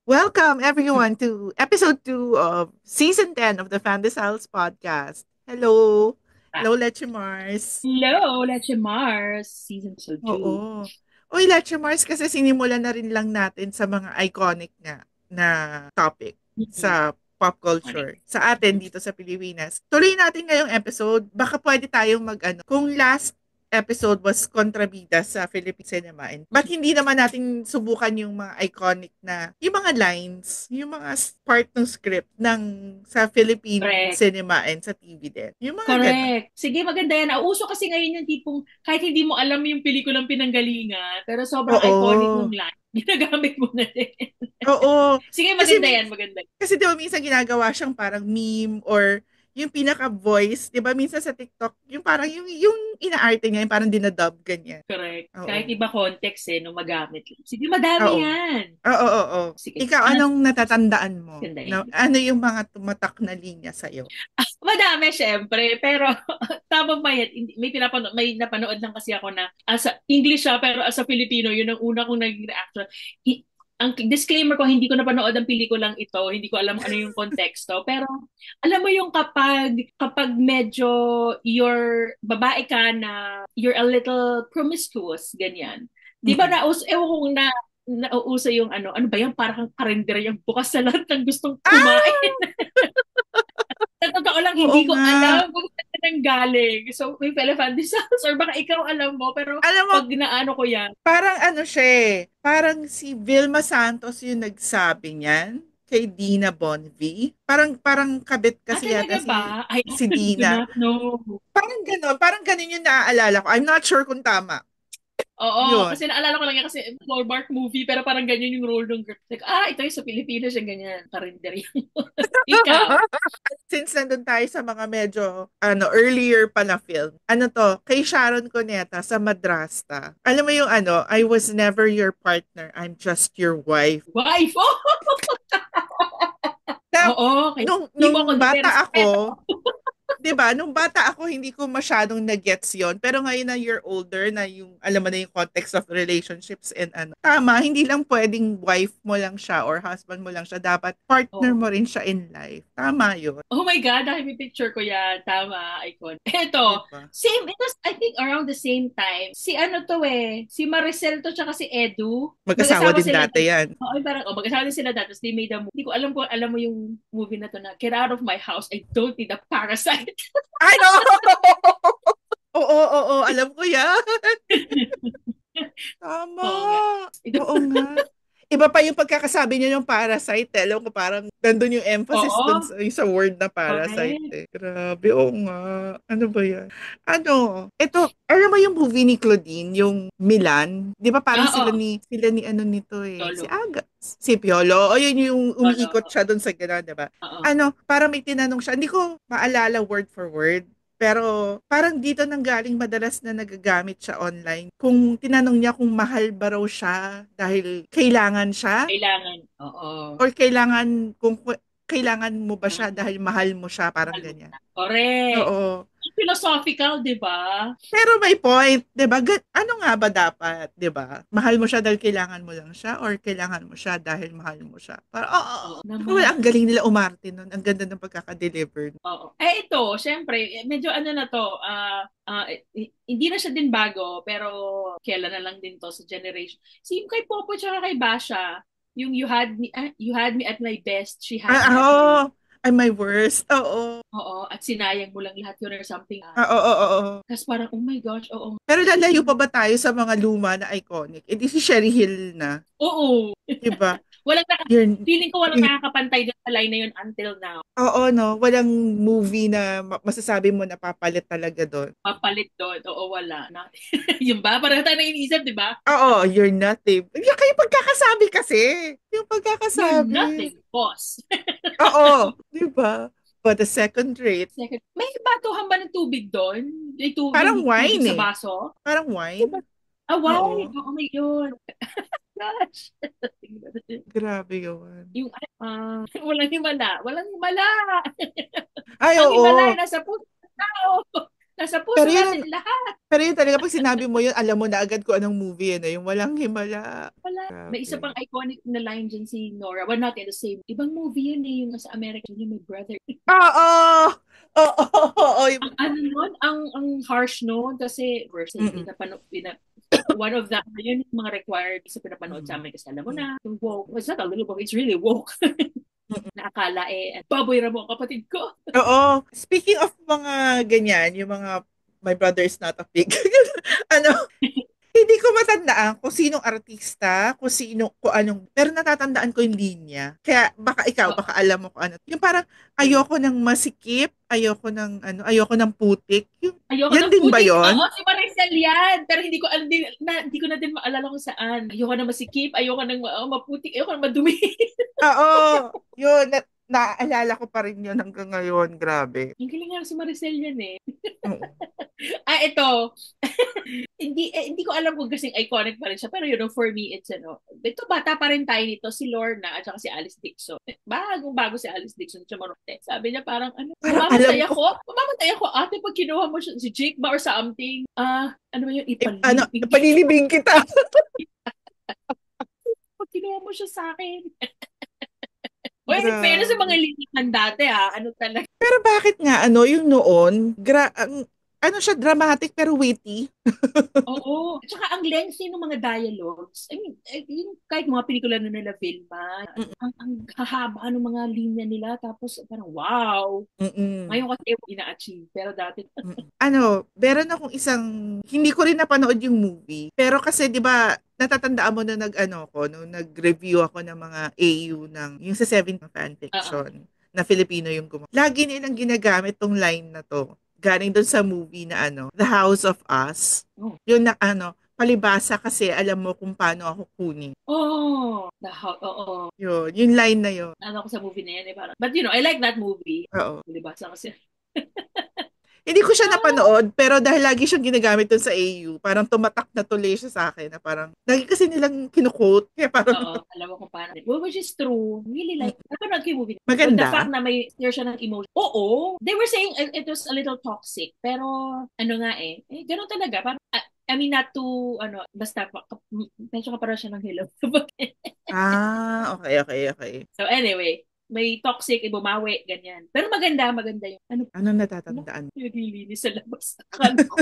Welcome everyone to episode 2 of season 10 of the Fandesals podcast. Hello. Ah, Hello, Leche Mars. hello, Leche Mars, season episode 2. Oo. Uy, Leche Mars, kasi sinimulan na rin lang natin sa mga iconic nga na topic Mm-mm. sa pop Iconic. culture sa atin dito sa Pilipinas. Tuloy natin ngayong episode. Baka pwede tayong kung last episode was kontrabida sa Philippine cinema. But hindi naman natin subukan yung mga iconic na, yung mga lines, yung mga part ng script ng sa Philippine Correct. cinema and sa TV din. Yung mga ganon. Correct. Sige, maganda yan. Nauso kasi ngayon yung tipong kahit hindi mo alam yung pelikulang pinanggalingan, pero sobrang iconic nung Oo. line. Ginagamit mo na din. Oo. Sige, Kasi maganda yan, maganda. Kasi di ba minsan ginagawa siyang parang meme or yung pinaka-voice, di ba minsan sa TikTok, yung parang yung inaarte niya, yung parang dinadub, ganyan. Correct. Kahit Oo. iba context nung magamit. Sige, madami Oo. yan. Oo, oo, oo. Sige. Ikaw, anong natatandaan mo? Ganda yan. Na, ano yung mga tumatak na linya sa'yo? Madami, syempre. Pero, tama ba yan? May napanood lang kasi ako na, as a, English siya, pero as a Filipino, yun ang una kong naging reaction. Ang disclaimer ko, hindi ko napanood ang pelikulang ito, hindi ko alam ano yung konteksto, pero alam mo yung kapag medyo babae ka na you're a little promiscuous, ganyan. Di ba Mm-mm. ewan kong nauuso yung ano ba yan, parang karender yung bukas sa lahat ng gustong kumain. Ah! Sa totoo lang, Oo hindi ko nga. alam kung saan nang galing. So, may elephant disease or baka ikaw alam mo, pero Alam mo, pag naano ko yan, parang ano siya eh. Parang si Vilma Santos yung nagsabi niyan kay Dina Bonvie. Parang kabit kasi yata talaga ba? I si do Dina. not know. Parang ganon yung naaalala ko. I'm not sure kung tama. Oo, Yun. kasi naalala ko lang yan kasi Hallmark movie, pero parang ganyan yung role ng girl. Like, ito yung sa Pilipinas yung ganyan, karinderi. Ikaw. Since nandun tayo sa mga medyo earlier pa na film. Ano to? Kay Sharon Cuneta sa Madrasta. Alam mo yung I was never your partner. I'm just your wife. Wife! Oh! Na, Oo, kaya hindi mo ako nung bata nirerespeto. ako, 'di ba? Nung bata ako, hindi ko masyadong na-gets 'yon. Pero ngayon na you're older, na yung alam mo na yung context of relationships and tama, hindi lang pwedeng wife mo lang siya or husband mo lang siya. Dapat partner Oo. mo rin siya in life. Tama 'yon, Oh my God, picture ko yan. Tama, icon. 'di Eto, ba? same, it was, I think, around the same time. Si ano to si Maricel to tsaka si Edu. Magkasawa Mag-asawa din sila dati dati. 'yan. Oo, parang, mag-asawa din sila dati. Tapos they made a movie. Hindi ko alam kung alam mo yung movie na to na, Get out of my house, I don't need a parasite. Ay, no! Oo, oo, alam ko 'yan. Tama. Oo nga. Ito, Oo nga. Iba pa yung pagkakasabi niya yung parasite. Alam ko parang nandun yung emphasis dun oo, sa word na parasite correct. eh. Grabe, oo nga. Ano ba yan? Ito, alam mo yung movie ni Claudine, yung Milan? Di ba parang Oo, sila ni ano nito eh, si Lolo. Aga. Si Piolo. O yun yung Lolo. umiikot siya dun sa gano'n, di ba? Oo. Parang may tinanong siya. Hindi ko maalala word for word. Pero parang dito nang galing madalas na nagagamit siya online. Kung tinanong niya kung mahal ba raw siya dahil kailangan siya Kailangan. Oo. or kailangan mo ba siya dahil mahal mo siya, parang Mahal mo ganyan. na. Correct. Oo. Philosophical, di ba? Pero may point, 'di ba? Ano nga ba dapat, 'di ba? Mahal mo siya dahil kailangan mo lang siya or kailangan mo siya dahil mahal mo siya? Para Oo well, naman. ang galing nila umarte nun. Ang ganda ng pagkaka-deliver. Oo. Ito, syempre, medyo ano na to, hindi na siya din bago, pero kailan na lang din to sa generation. Yung kay Popo tsaka kay Basha, yung you had me at my best, she had me at my Oo. Ay, my worst. Oo. oo, at sinayang mo lang lahat yun or something. Oo, oo, oo. Tapos parang, oh my gosh, oo. Pero lalayo pa ba tayo sa mga luma na iconic? Eh di si Sherry Hill na, Oo. 'di ba? Walang Yun, feeling ko walang yun, nakakapantay doon sa line na yun until now. oo, no? Walang movie na masasabi mo na papalit talaga doon. Papalit doon. Oo, wala. Yung ba? Parang tayo nang iniisip, di ba? Oo, you're nothing. Yung kayo pagkakasabi kasi. Yung You're pagkakasabi. nothing, boss. Oo, 'di ba? But the second rate, Second, may batuhan ba ng tubig doon? parang May tubig wine sa eh. baso? Parang Diba? wine. Why? Oo, Oh my God. Gosh. grabe yun. Yung, walang himala. Walang himala. Ay, Ang himala ay oo. nasa puso ng tao. Nasa Pero puso yun, natin lahat. pero yun talaga pag sinabi mo yun, alam mo na agad kung anong movie yun, yung walang himala. Wala. May isa pang Grabe. iconic na line dyan si Nora. Well, not in the same. Ibang movie yun eh, yung sa American, yung may brother. Oo! Oo! Oo! Ang ano nun, ang harsh nun kasi verse Mm-mm. one of the yun yung mga required sa pinapanood sa Mm-mm. amin kasi alam mo na yung woke, it's not a little woke, it's really woke. Mm-mm. Nakakala eh baboy ramo ang kapatid ko. Oo. Speaking of mga ganyan, yung mga My Brother is Not a Pig. Ano, hindi ko matandaan kung sinong artista, kung anong, pero natatandaan ko yung linya. Kaya baka ikaw, Oo. baka alam mo kung ano. Yung parang Sige. ayoko ng masikip, ayoko ng putik. Yung, Ayoko yan ng din ba putik. Oo, yon? si Maricel yan. Pero hindi ko na din maalala kung saan. Ayoko na masikip, ayoko na maputik, ayoko na madumi. Oo, yun. Naaalala ko pa rin yun hanggang ngayon. Grabe. Ang galing nga si Maricel yan eh. Oo. Ito. Hindi ko alam kung kasing iconic pa rin siya. Pero for me, it's ito bata pa rin tayo nito, si Lorna at saka si Alice Dixon. Bago si Alice Dixon, Chamarote. Sabi niya parang, Parang alam ko, mamamatay ako, ate, pag kinuha mo siya, si Jake ba or something, ano ba yun, ano, ipalibing. palilibing kita. Pag kinuha mo siya sa akin. Well, in fairness sa mga Grabe. linihan dati, ano talaga. Pero bakit nga, yung noon, ano siya, dramatic pero witty. Oo. At saka ang lengthy ng mga dialogues. I mean, yung kahit mga pelikula na nila Vilma, ang hahaba ng mga linya nila. Tapos parang, wow. Mm-mm. Ngayon kasi ina-achieve. Pero dati, Mm. Meron akong isang, hindi ko rin napanood yung movie. Pero kasi, di ba, natatandaan mo na nag-review ako ng mga AU yung sa 7 oo. fanfiction na Filipino yung gumawa. Lagi nilang ginagamit tong line na to. Galing doon sa movie na The House of Us. Oh. Yun na palibasa kasi alam mo kung paano ako kunin. Oh, oo. Yun, yung line na yun. Ano ko sa movie na yan, parang, but I like that movie. Oo. Diba? Sa kasi, Hindi ko siya ah, napanood, pero dahil lagi siyang ginagamit dun sa AU, parang tumatak na tuloy siya sa akin na parang, lagi kasi nilang kinukote, kaya parang, oo, alam mo kung paano. Well, which is true. Really like, napanood ko yung movie. But the fact maganda. na may share siya ng emotion. Oo, they were saying it was a little toxic. Pero, nga ganun talaga. Parang, I mean, not to, basta, medyo ka para siya ng hello. Okay, okay, okay. So anyway, may toxic, bumawi, ganyan. Pero maganda yung, Ano ano, natatandaan? naglilinis sa labas. Akala ko,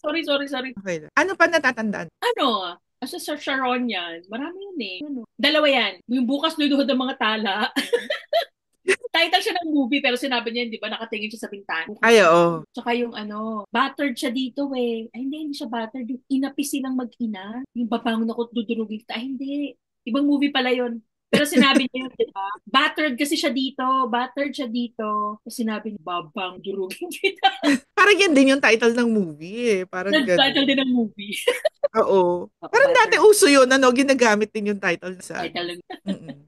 sorry. Okay lang. Ano pa natatandaan? Sa Sharon yan, marami yan eh. Dalawa yan. Yung bukas luluhod ng mga tala. Title siya ng movie, pero sinabi niya, di ba, nakatingin siya sa bintana. Ay, oo. Tsaka yung battered siya dito eh. Ay, hindi siya battered. Yung inapi silang mag-ina. Yung babangon ako, dudurugin kita. Ay, hindi. Ibang movie pala yun. Pero sinabi niya yun, di ba? Battered siya dito. Tapos sinabi niya, babang durugin kita. Parang yan din yung title ng movie eh. Parang Nag-title din ganun. ng movie. Oo. Parang dati Battered. uso yun, ginagamit din yung title sa Title lang. Mm-mm.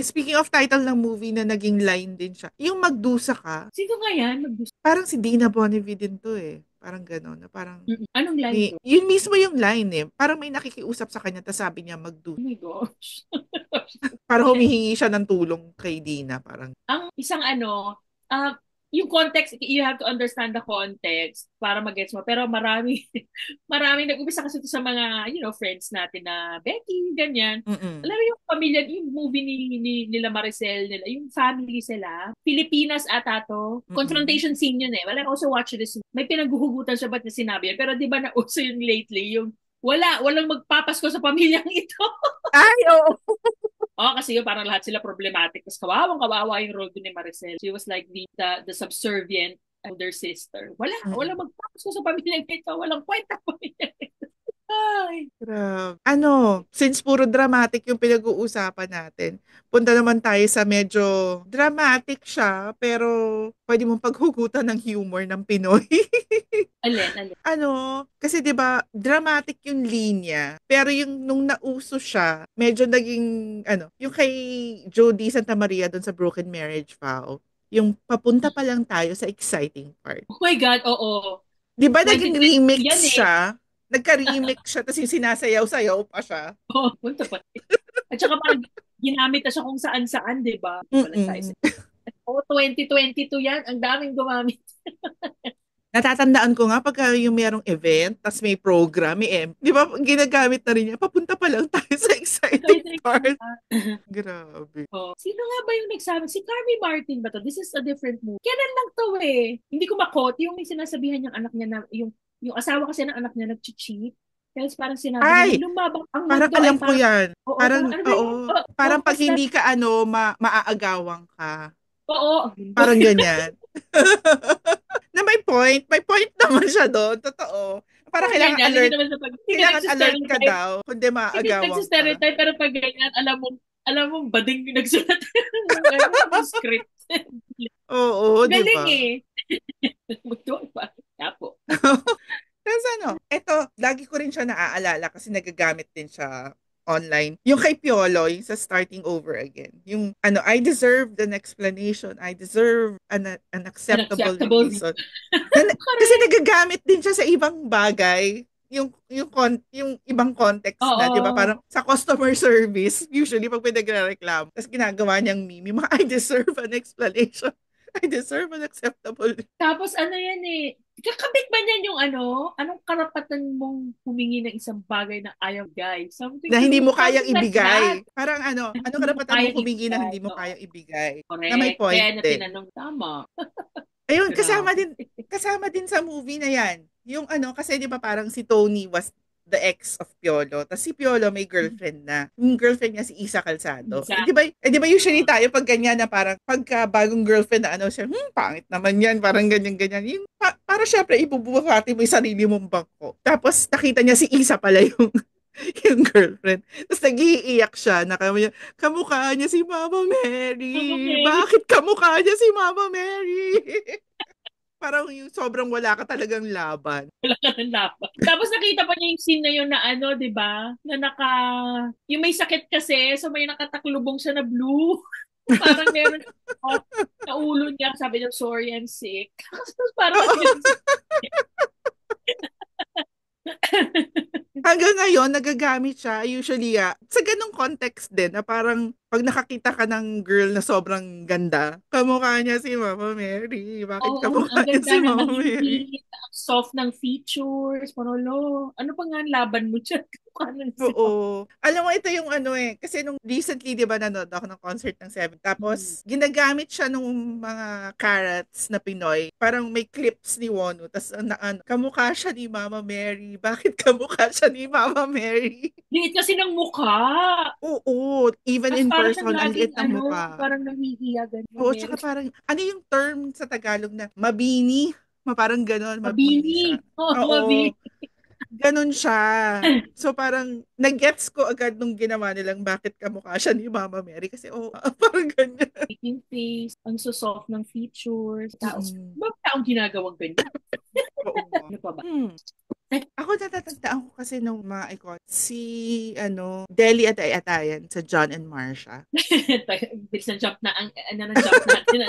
Speaking of title ng movie na naging line din siya. Yung Magdusa Ka, Sino nga yan? parang si Dina Bonnevie din to eh. Parang gano'n, na parang Anong line to? yun mismo yung line eh. Parang may nakikiusap sa kanya, tapos sabi niya Oh magdusa. my gosh. Parang humihingi siya ng tulong kay Dina. Parang, Ang isang yung context, you have to understand the context para mag-gets mo. Pero marami nag-umpisa kasi ito sa mga, friends natin na Becky, ganyan. mm Alam mo yung pamilya, yung movie nila Maricel, yung family sila, Pilipinas ata to. mm Confrontation scene yun eh. Well, I also watch this. May pinaghuhugutan siya ba't na sinabi yan. Pero di ba nauso yun lately, yung walang magpapasko sa pamilyang ito. Ay, oo. Oo, kasi yun, parang lahat sila problematic. Tapos kawawa yung role ni Maricel. She was like the subservient older sister. Wala Mm-mm. magpapasko sa pamilya nito. Walang kwenta pamilya nito. Ay. Grabe. Since puro dramatic yung pinag-uusapan natin, punta naman tayo sa medyo dramatic siya, pero pwede mong paghugutan ng humor ng Pinoy. Alin. Kasi 'di ba, dramatic yung linya, pero yung nung nauso siya, medyo naging yung kay Jody Santa Maria doon sa Broken Marriage Vow, yung papunta pa lang tayo sa exciting part. Oh my God, oo. 'Di ba naging 2020 yan remix eh. siya? Nagka-remix siya tapos yung sinasayaw-sayaw pa siya. Oo, punta pa. At saka parang ginamit na siya kung saan-saan, di ba? Walang tayo Mm. sa... Oo, 2022 yan. Ang daming gumamit. Natatandaan ko nga pagka yung merong event, tas may program, may di ba, ginagamit na rin niya, papunta pa lang tayo sa exciting part. Grabe. Oh. Sino nga ba yung nagsabi? Si Carmy Martin ba to? This is a different movie. Kailan lang to eh. Hindi ko makot. Yung may sinasabihan yung anak niya na, yung asawa kasi ng anak niya nag-cheat. Kaya parang sinabi Ay, niya, lumabang ang parang mundo alam ay ko parang, yan. oo, Parang, ano ba oo. yun? Parang pag Basta, hindi ka maaagawang ka. oo. Parang ganyan. Na may point naman siya doon, totoo. Para Parang ganyan, hindi kailangan alert ka nagsistereotype. daw, kundi Hindi maaagawang ka. nagsistereotype, pero pag ganyan, alam mo, bading yung nagsulat ng script. Oo, di Galing ba? eh. Magtuwa pa. Tapo. Tapos eto, lagi ko rin siya naaalala kasi nagagamit din siya online. Yung kay Piolo, yung sa Starting Over Again. Yung, I deserve an explanation. I deserve an acceptable Unacceptable. reason. Kasi nagagamit din siya sa ibang bagay. Yung ibang context na, di ba? Oo. Parang sa customer service, usually pag pinagreklamo, tapos ginagawa niyang meme, yung mga I deserve an explanation. I deserve an acceptable. Tapos ano yan eh, kakabit ba niyan yung anong karapatan mong humingi ng isang bagay na ayaw guys? Na hindi mo kayang Something like that. ibigay. Parang anong Hindi mo karapatan mong kayang humingi na ibigay. hindi mo Oo. kayang ibigay. Na may Correct. point Kaya na din. tinanong, tama. Ayun, Grabe. kasama din sa movie na yan. Yung kasi di ba parang si Tony was the ex of Piolo. Tapos si Piolo may girlfriend na. Yung girlfriend niya si Isa Calzado. Isa. Di ba usually tayo pag ganyan na parang pagka bagong girlfriend na siya, pangit naman yan. Parang ganyan-ganyan. Yung, para syempre ibubuhati mo yung sarili mong bangko. Tapos nakita niya si Isa pala yung yung girlfriend. Tapos nag-iiyak siya na kamukha niya si Mama Mary. Okay. Bakit kamukha niya si Mama Mary? Parang yung sobrang wala ka talagang laban. Wala ka ng laban. Tapos nakita pa niya yung scene na yun na di ba? Na yung may sakit kasi, so may nakataklubong siya na blue. Parang meron sa ulo niya, sabi niya, sorry, I'm sick. Parang Hanggang ngayon, nagagamit siya. Usually, sa ganong context din, na parang pag nakakita ka ng girl na sobrang ganda, kamukha niya si Mama Mary. Bakit kamukha ang niya ganda si na Mama ng Mary? ngiti, ang soft ng features, panolo. Ano pa nga ang laban mo dyan? Oo. Alam mo, ito yung kasi nung recently, di ba, nanood ako ng concert ng Seven. Tapos, ginagamit siya nung mga carrots na Pinoy. Parang may clips ni Wonu. Tapos, kamukha siya ni Mama Mary. Bakit kamukha siya ni Mama Mary? Liit kasi ng mukha. Oo. Even Tapos in parang person, siyang ang liit laging ng mukha. parang nahihiya ganyan. Oo, tsaka parang, yung term sa Tagalog na mabini? Parang ganon, mabini siya. Mabini. Oo, Oo. mabini. Ganon siya. So parang nag-gets ko agad nung ginawa nilang bakit kamukha siya ni Mama Mary kasi parang ganyan. Making face, ang soft ng features. Bakit taong ginagawang ganyan? Oo. Ano pa ba? Ako natatandaan ko kasi nung mga icon, si Deli Atay-Atayan sa John and Marcia. Bilis na jump na jump natin.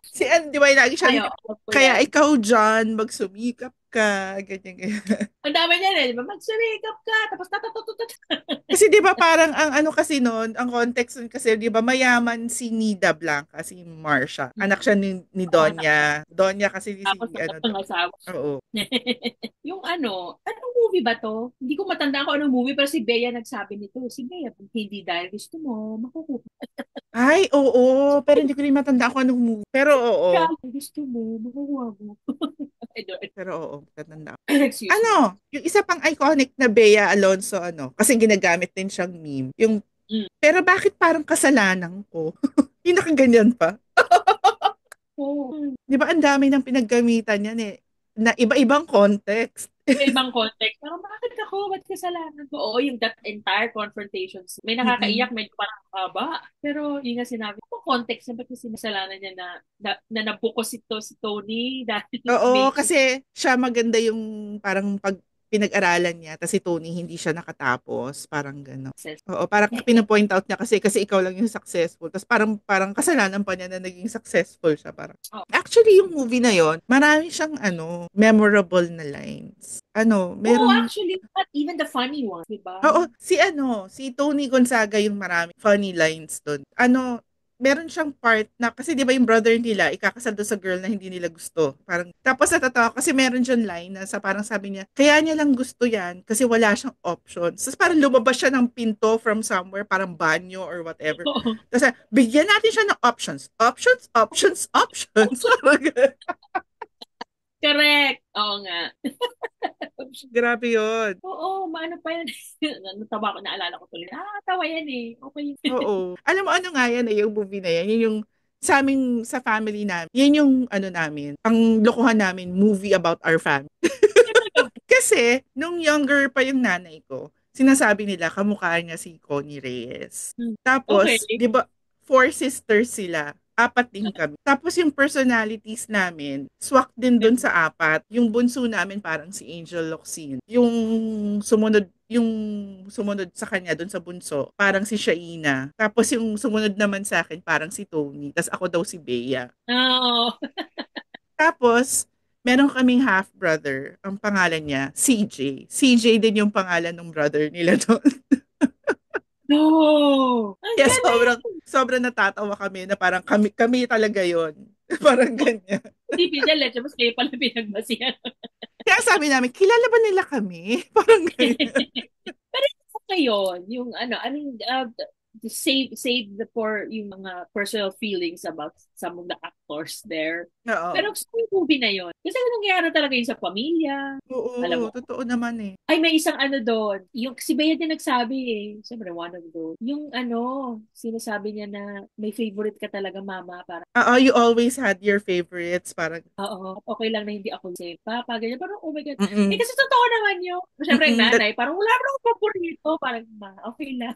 Si di ba lagi siya, kaya ikaw John, magsumikap ka, ganyan. Ang dami niya di ba? Magsumikap ka, tapos Kasi di ba parang ang kasi noon, ang context nun kasi di ba mayaman si Nida Blanca, si Marcia. Anak siya ni Donya. Donya kasi tapos ang asawa. Oo. Yung anong movie ba to? Hindi ko matandaan kung anong movie, pero si Bea nagsabi nito. Si Bea, kung hindi dahil gusto mo, makukuha. Ay, oo. Pero hindi ko rin matandaan kung anong movie. Pero oo. Kung gusto mo, makukuha mo. Pero oo, matandaan. Yung isa pang iconic na Bea Alonso, kasi ginagamit din siyang meme. Yung, pero bakit parang kasalanan ko? Yung nakaganyan pa. Di ba ang dami ng pinaggamitan yan na iba-ibang context. Ibang context. Parang bakit ako? Ba't kasalanan ko? Oo, yung that entire confrontation. May nakakaiyak, medyo parang haba. Pero yung nga sinabi, kung context na ba't yung sinasalanan niya na nabukos si Tony dahil oo, kasi siya maganda yung parang pinag-aralan niya, tapos si Tony hindi siya nakatapos, parang gano'n. Oo, parang pinapoint out niya kasi ikaw lang yung successful. Tapos parang kasalanan pa niya na naging successful siya. Parang. Actually, yung movie na yon, marami siyang memorable na lines. Meron. Oh, actually, not even the funny ones, diba? Oo, si Tony Gonzaga yung marami funny lines doon. meron siyang part na, kasi di ba yung brother nila, ikakasal doon sa girl na hindi nila gusto. Parang, tapos natatawa kasi meron dyan line na sa parang sabi niya, kaya niya lang gusto yan kasi wala siyang options. Tapos parang lumabas siya ng pinto from somewhere, parang banyo or whatever. Oo. Tapos bigyan natin siya ng options. Options, options, options. Parang ganun. Correct. Oo nga. Grabe yun. Oo, maano pa yan. Natawa ko, naalala ko tuloy. Tawa yan eh. Okay. Oo. Alam mo ano nga yan yung movie na yan. Yun yung sa amin, sa family namin. Yan yung ano namin, ang lokohan namin, movie about our family. Kasi, nung younger pa yung nanay ko, sinasabi nila, kamukha niya si Connie Reyes. Okay. Tapos, di ba, four sisters sila. Apat din kami. Tapos yung personalities namin, swak din dun sa apat. Yung bunso namin parang si Angel Locsin. Yung sumunod sa kanya dun sa bunso, parang si Shaina. Tapos yung sumunod naman sa akin, parang si Tony. Tapos ako daw si Bea. Oo. Tapos, meron kaming half-brother. Ang pangalan niya, CJ. CJ din yung pangalan ng brother nila doon. No! Ang Kaya galing! sobrang natatawa kami na parang kami talaga yon. Parang ganyan. Hindi pinalete, mas kayo pala pinagbasihan. Kaya sabi namin, kilala ba nila kami? Parang ganyan. Pero okay yun, yung ano, I mean, save the for yung mga personal feelings about some of the actors there. Pero Oo. gusto ko yung movie na yun. Kasi nangyayari talaga yun sa pamilya. Alam mo, Oo, totoo naman eh. ay may isang ano doon. Yung si Bea din nagsabi eh. Siyempre, one of those. Yung ano, sinasabi niya na may favorite ka talaga mama. Parang, Oo, you always had your favorites. Parang, oo, okay lang na hindi ako safe. Papa, ganyan. Parang, oh my God. Eh mm-mm, kasi totoo naman yun. Siyempre, yung mm-mm. nanay, parang wala naman akong paborito. Parang, okay lang.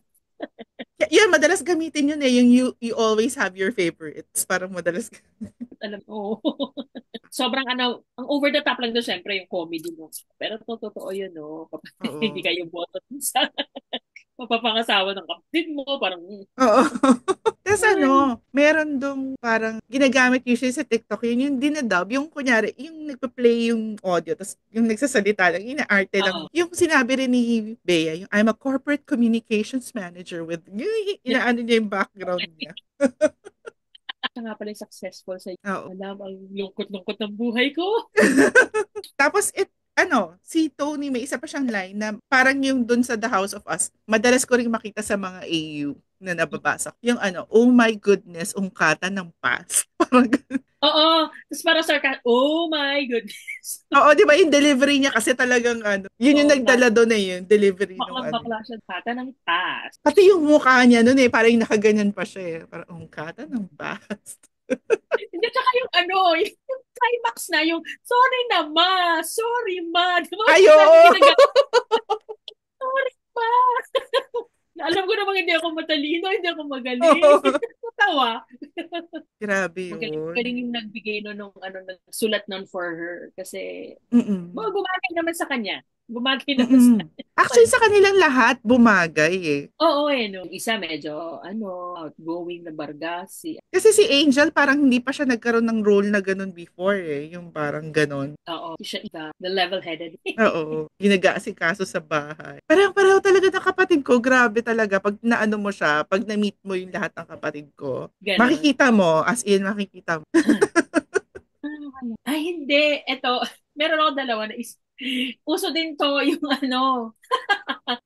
Yun, madalas gamitin yun eh. Yung you always have your favorites. Parang madalas. Alam mo. Sobrang ano, ang over the top lang doon, syempre, yung comedy mo. Pero totoo yun, no? Kapag hindi Oo. kayo boto sa mapapangasawa ng kapatid mo, parang, Oo. Tapos ay, meron dong parang ginagamit usually sa TikTok, yun yung dinadub, yung kunyari, yung nagpa-play yung audio, tapos yung nagsasalita lang, inaarte lang. oo. Yung sinabi rin ni Bea, yung I'm a corporate communications manager with, yung inaano niya yung background niya. Siya nga pala yung successful sa Oo. alam, ang lungkot-lungkot ng buhay ko. Tapos si Tony may isa pa siyang line na parang yung dun sa The House of Us, madalas ko ring makita sa mga AU na nababasa. Yung oh my goodness, ungkatan ng past. Parang Oo, tapos para oh my goodness. oo, di ba yung delivery niya kasi talagang yun yung Oo, nagdala doon eh, yung delivery nung baklang-bakla siya bata ng past. Pati yung mukha niya noon eh, parang nakaganyan pa siya eh. Parang ungkatan ng past. Hindi, tsaka yung ano, yung climax na yung, sorry na ma, sorry ma. Di ba? Ayo! Lagi ginagamit, sorry ma. Alam ko namang hindi ako matalino, hindi ako magaling. Natawa. Grabe Magaling yun. yung nagbigay no, nung ano, nagsulat nun for her. Kasi, Mm-mm. gumagay naman sa kanya. Gumagay naman sa Mm-mm. Actually, sa kanilang lahat, bumagay eh. Oo, no. Isa medyo, ano, outgoing na Bargasi. Kasi si Angel, parang hindi pa siya nagkaroon ng role na ganun before eh. Yung parang ganun. Oo, siya iba, the level-headed. Oo. Ginag-aasikaso sa bahay. Pareho-pareho talaga ng kapatid ko. Grabe talaga. Pag naano mo siya, pag na-meet mo yung lahat ng kapatid ko, Ganon. makikita mo, as in, makikita mo. Ay, hindi. Ito, meron ako dalawa na uso din to yung ano.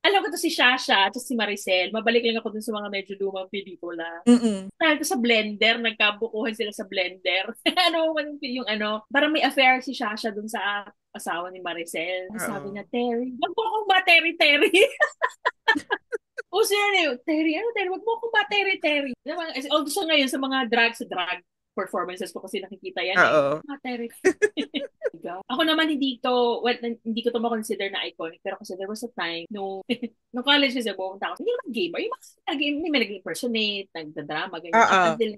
Alam ko to si Shasha at si Maricel. Mabalik lang ako dun sa mga medyo lumang pelikula. Mm-mm. Ito sa blender, nagkabukuhan sila sa blender. Ano man yung ano, parang may affair si Shasha dun sa asawa ni Maricel. Sabi Oo. niya, Terry, wag mo akong ba, Terry, Terry? Uso yan eh, Terry, ano Terry, wag mo akong ba, Terry, Terry? Although ngayon sa mga drag performances ko kasi nakikita yan eh. Oo. Ah, Terry. Ako naman hindi ko to ma-consider na iconic pero kasi there was a time no college kasi pumunta ako hindi naman gamer yung mga hindi may nag-impersonate nagda-drama ganyan up Oo. until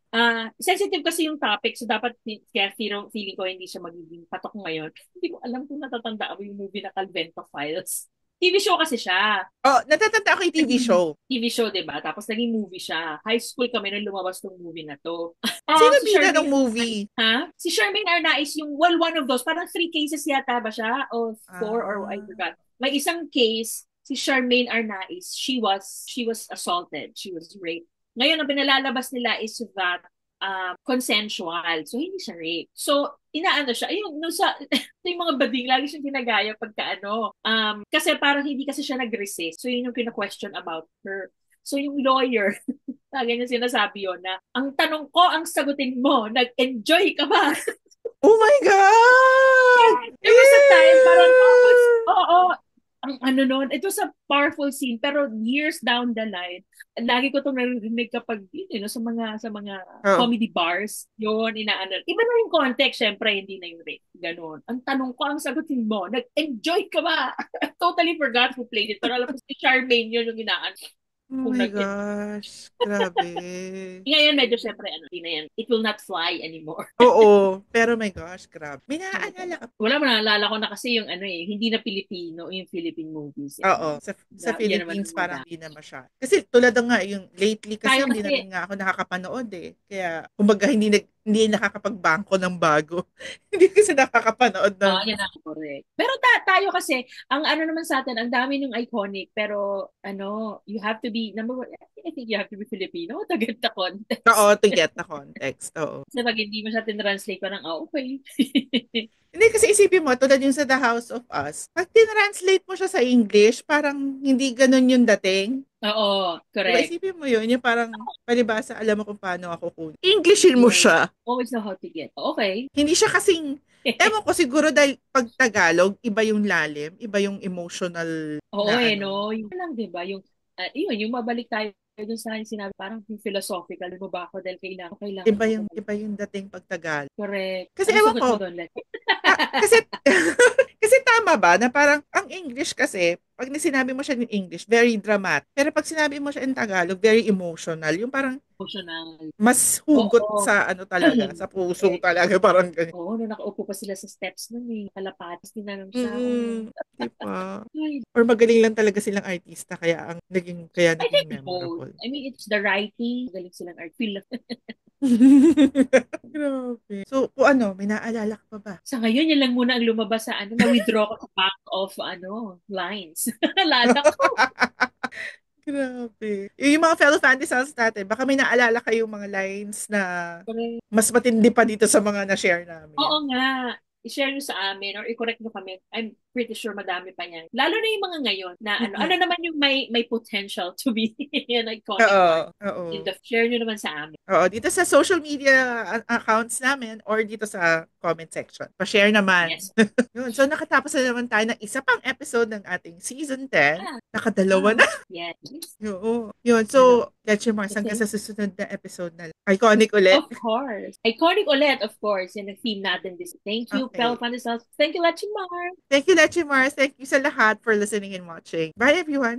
sensitive kasi yung topic so dapat kaya feeling ko hindi siya magiging patok ngayon hindi ko alam kung natatandaan mo yung movie na Calvento Files TV show kasi siya. Oh, natatanda ako yung TV show. TV show, 'di ba? Tapos naging movie siya. High school kami nung lumabas tong movie na to. Sino Si bida ng Charmaine, movie? ha? Si Charmaine Arnaiz yung one of those, parang three cases yata ba siya o four or I Ah. forgot. May isang case si Charmaine Arnaiz, she was assaulted, she was raped Ngayon, ang pinalalabas nila is that consensual. So, hindi siya rape. So, inaano siya. Ayun, no, sa, yung mga bading, lagi siyang ginagaya pagka ano. Kasi parang hindi kasi siya nag-resist. So, yun yung kina-question about her. So, yung lawyer, lagi niya sinasabi yun na, ang tanong ko, ang sagutin mo, nag-enjoy ka ba? Oh my God! There was a time, parang, Yeah! oo, ang ano nun, it was a powerful scene, pero years down the line, lagi ko itong narinig kapag, sa mga Oh. comedy bars, yun, inaano. Iba na yung context, syempre, hindi na yung rape. Ganon. Ang tanong ko, ang sagutin mo, nag-enjoy ka ba? Totally forgot who played it, pero alam ko si Charmaine yun yung inaano. Oh Kung my nag-enjoy. gosh. Grabe. Ngayon, medyo syempre, ano, hindi na yan. It will not fly anymore. Oo. Pero my gosh, grabe. May naaalala ka. Wala mo, naalala ko na kasi yung ano hindi na Pilipino, yung Philippine movies. Oo. Sa Yan naman Philippines ang parang maganda. hindi na masyado. Kasi tulad ng nga yung lately kasi Tayo hindi na kasi, rin nga ako nakakapanood eh. Kaya kumbaga hindi nakakapagbangko ng bago. Hindi kasi nakakapanood ng yan ang correct. Pero tayo kasi, ang ano naman sa atin, ang dami ng iconic, pero ano, you have to be, number one, I think you have to be Filipino to get the oo, context. to get the context. Oo. Kasi pag hindi mo siya tinranslate, parang, okay. Hindi kasi isipin mo, tulad yung sa The House of Us, pag tinranslate mo siya sa English, parang hindi ganun yung dating. Oo, Diba, correct. isipin mo yun, yung parang palibasa, alam mo kung paano ako kunin. Englishin mo Yes. siya. Always know how to get. Okay. Hindi siya kasing, ewan ko siguro dahil pag Tagalog, iba yung lalim, iba yung emotional Oo, na ano. no? Yung lang, di ba? Yung mabalik tayo dun sa sinabi, parang yung philosophical, mo ba ako dahil kailangan mo ko. Iba yung dating pag Tagalog. Correct. Kasi Ano ewan sagot mo ko, doon, Lex? kasi kasi tama ba na parang ang English kasi pag sinabi mo siya in English, very dramatic. Pero pag sinabi mo siya in Tagalog, very emotional. Yung parang Emotional. mas hugot Oo. sa ano talaga, sa puso Correct. talaga, parang ganyan. Oo, nung nakaupo pa sila sa steps nun kalapatis, tinanong siya, Mm, di ba? Ay, Or magaling lang talaga silang artista kaya I naging think both. memorable. I mean, it's the writing, galing silang art feel. Grabe. So, kung ano, may naalala ka pa ba? Sa ngayon, yan lang muna ang lumabas sa na-withdraw ko sa back of, lines. Lala ko. Grabe. Yung mga fellow fantasy natin, baka may naalala kayong mga lines na Correct. mas matindi pa dito sa mga na-share namin. Oo nga. I-share nyo sa amin or i-correct nyo kami. I'm pretty sure madami pa niyan. Lalo na yung mga ngayon na ano Mm-mm. naman yung may potential to be an iconic Oo, one. oo. Share nyo naman sa amin. Oo, dito sa social media accounts namin or dito sa comment section. Pa-share naman. Yes. Yun. So, nakatapos na naman tayo ng isa pang episode ng ating season 10. Ah, Nakadalawa wow. na. Yes. Oo. Yun. Ano? So, Let's Mars, hanggang Kasi, sa susunod na episode na iconic ulit. of course. Iconic ulit, of course. Yan ang theme natin this. Thank you, Pel Okay. Pandesal. Thank you, Lachimar. Thank you, Let's Mars. Thank you sa lahat for listening and watching. Bye, everyone.